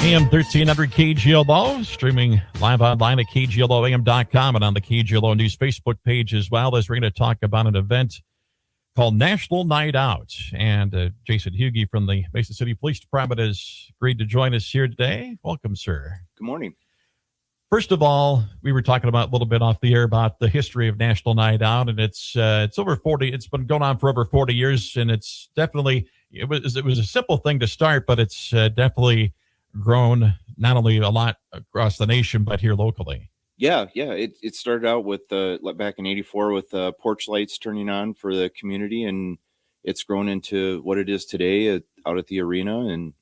AM 1300 KGLO, streaming live online at KGLOAM.com and on the KGLO News Facebook page as well, as we're going to talk about an event called National Night Out. And Jason Hugi from the Mason City Police Department has agreed to join us here today. Welcome, sir. Good morning. First of all, we were talking about a little bit off the air about the history of National Night Out, and it's over 40. It's been going on for over 40 years, and it's definitely it was a simple thing to start, but it's definitely grown not only a lot across the nation but here locally. Yeah. It started out with back in '84 with porch lights turning on for the community, and it's grown into what it is today out at the arena,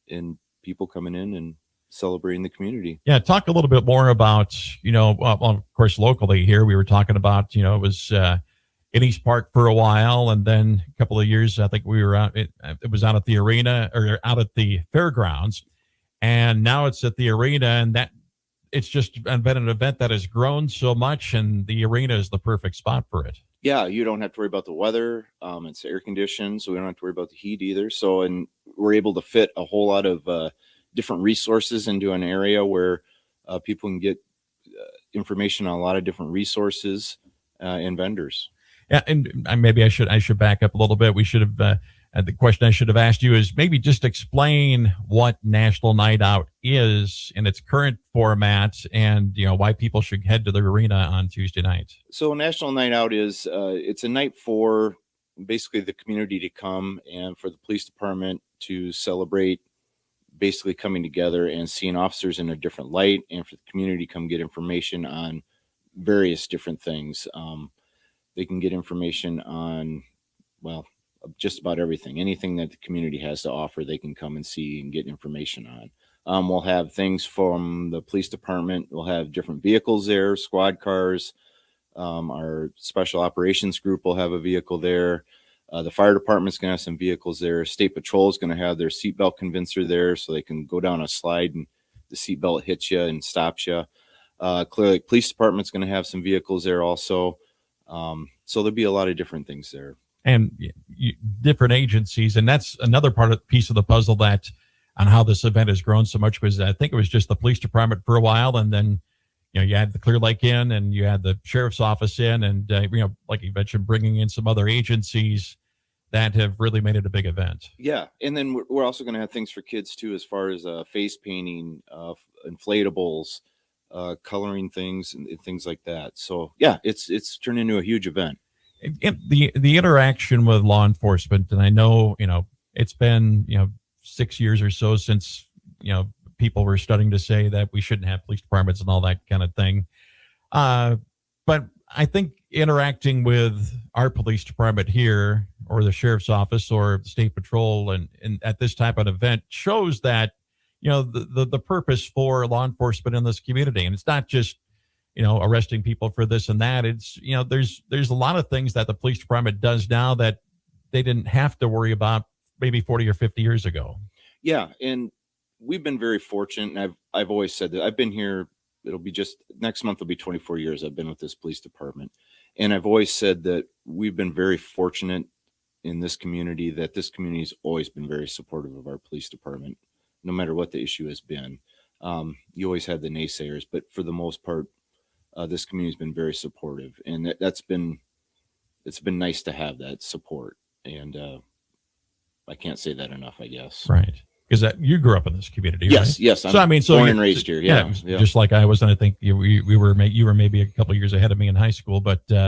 and people coming in and celebrating the community. Yeah, talk a little bit more about, well, of course, locally here, we were talking about, it was in East Park for a while, and then a couple of years, I think we were out, it was out at the arena or out at the fairgrounds, and now it's at the arena, and that it's just been an event that has grown so much, and the arena is the perfect spot for it. Yeah, you don't have to worry about the weather. It's air conditioned, so we don't have to worry about the heat either. So, and we're able to fit a whole lot of different resources into an area where people can get information on a lot of different resources and vendors. Yeah, and maybe I should back up a little bit. We should have the question I should have asked you is maybe just explain what National Night Out is in its current format, and why people should head to the arena on Tuesday night. So National Night Out is it's a night for basically the community to come and for the police department to celebrate basically coming together and seeing officers in a different light, and for the community to come get information on various different things. They can get information on, well, just about everything. Anything that the community has to offer, they can come and see and get information on. We'll have things from the police department. We'll have different vehicles there, squad cars. Our special operations group will have a vehicle there. The fire department's going to have some vehicles there. State Patrol is going to have their seatbelt convincer there, so they can go down a slide and the seatbelt hits you and stops you. Clearly, police department's going to have some vehicles there also. So there'll be a lot of different things there. And different agencies, and that's another piece of the puzzle that on how this event has grown so much, was I think it was just the police department for a while, and then you had the Clear Lake in, and you had the sheriff's office in, and like you mentioned, bringing in some other agencies that have really made it a big event. Yeah, and then we're also going to have things for kids too, as far as face painting, inflatables, coloring things, and things like that. So yeah, it's turned into a huge event. And the interaction with law enforcement, and I know it's been 6 years or so since people were starting to say that we shouldn't have police departments and all that kind of thing. But I think interacting with our police department here, or the sheriff's office, or the state patrol, and at this type of event shows that the purpose for law enforcement in this community, and it's not just arresting people for this and that. It's there's a lot of things that the police department does now that they didn't have to worry about maybe 40 or 50 years ago. Yeah, and we've been very fortunate, and I've always said that I've been here. It'll be just next month will be 24 years I've been with this police department, and I've always said that we've been very fortunate in this community, that this community has always been very supportive of our police department, no matter what the issue has been. You always had the naysayers, but for the most part, this community has been very supportive, and it's been nice to have that support. And I can't say that enough, I guess. Right. Because you grew up in this community, yes, right? Yes. So born and raised here. Yeah. Just like I was, and I think you were maybe a couple of years ahead of me in high school, but so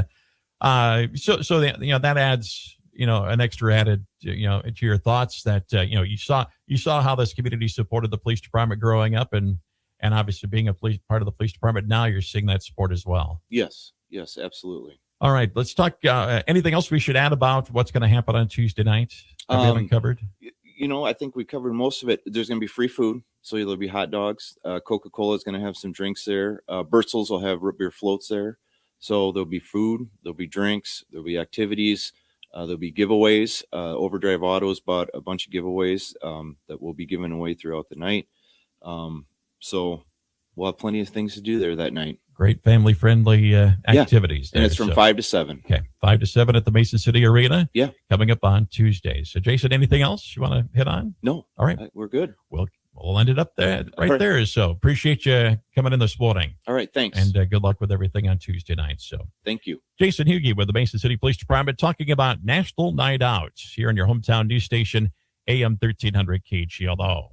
that adds an extra added to your thoughts that you saw how this community supported the police department growing up, and obviously being part of the police department now, you're seeing that support as well. Yes, absolutely. All right, let's talk. Anything else we should add about what's going to happen on Tuesday night? We haven't covered. I think we covered most of it. There's going to be free food, so there'll be hot dogs. Coca-Cola is going to have some drinks there. Bertzel's will have root beer floats there. So there'll be food, there'll be drinks, there'll be activities, there'll be giveaways. Overdrive Autos bought a bunch of giveaways that will be given away throughout the night. So we'll have plenty of things to do there that night. Great family-friendly activities. Yeah. And it's from 5 to 7. Okay, 5 to 7 at the Mason City Arena. Yeah. Coming up on Tuesdays. So, Jason, anything else you want to hit on? No. All right. We're good. We'll we'll end it up there right there. So appreciate you coming in this morning. All right. Thanks. And good luck with everything on Tuesday night. So thank you. Jason Hugi with the Mason City Police Department talking about National Night Out here on your hometown news station, AM 1300 KGLO.